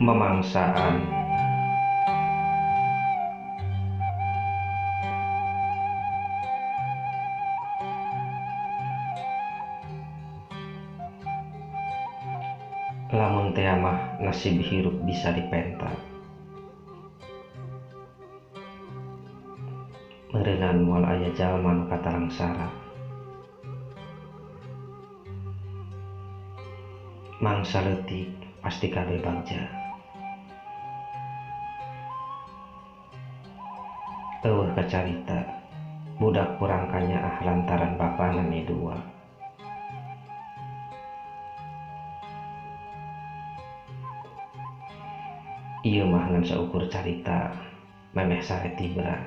Memangsaan. Lamun teh mah nasib hirup bisa dipenta. Meureunan moal aya jalma nu katarangsara. Mangsa leutik pasti kabeh bagja. Eueuh kacarita budak kurang kanyaah lantaran bapana medua. Ieu mah ngan saukur carita memeh sare tibra.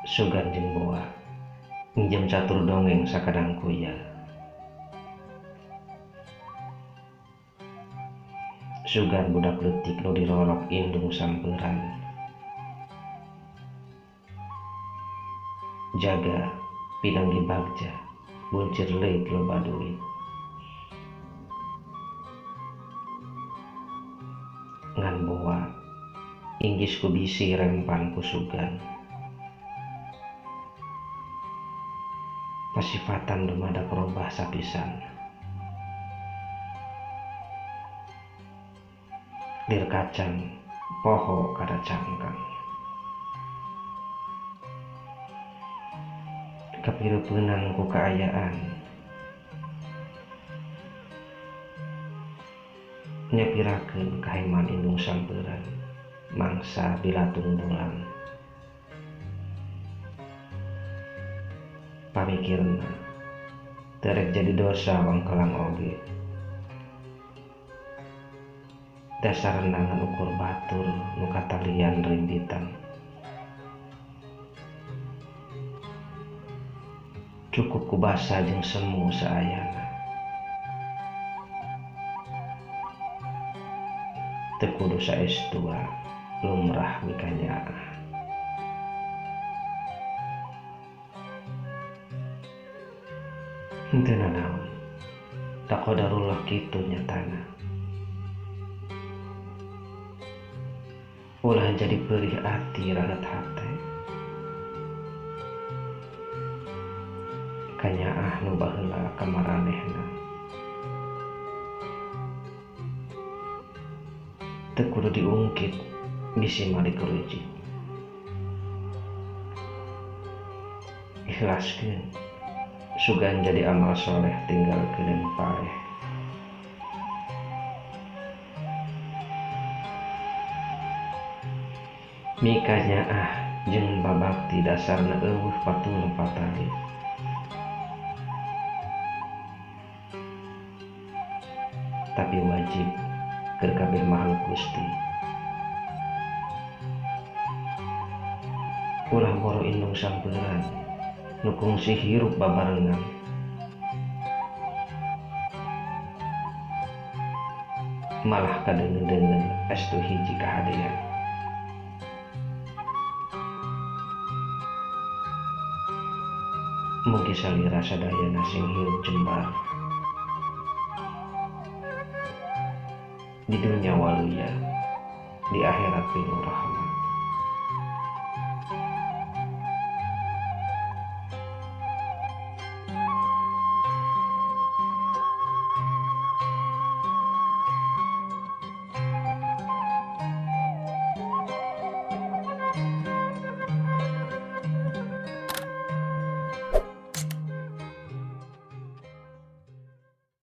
Sugan jeung boa minjem catur dongeng sakadang kuya. Sugan budak leutik nu dirorok indung sampeuran. Jaga pinanggi bagja buncir leut loba duit. Ngan boa inggis ku bisi rempan ku sugan. Pasifatan dumadak robah sapisan. Lir kacang poho kada cangkang. Kapireupeunang ku kaayaan. Nyepirakeun kaheman indung sampeuran mangsa bilatung bulan. Pamikirna teu rek jadi dosa wangkelang oge. Dasar rendangan ukur batur nu katalian rimbitan. Cukup ku basa jeung semu saayana. Teu kudu saestua lumrah mikanyaah. Henteu nanaon, da qadarullah kitu nyatana. Ulah jadi perih ati rahat hate. Kanyaah nu baheula ka maranehna. Teu kudu diungkit, bisi mah dikeruji. Ikhlaskeun, sugan jadi amal soleh tinggalkeun pareh. Mikanyaah jeung babakti dasarna eueuh patul patali. Tapi wajib keur kabeh makhluk Gusti. Ulah boro indung sampeuran nu kungsi hirup babarengan. Malah kadeungeun-deungeun estu hiji kahadean. Mugi salira sadayana sing hirup jembar di dunia waluya, di akhirat penuh rahmat.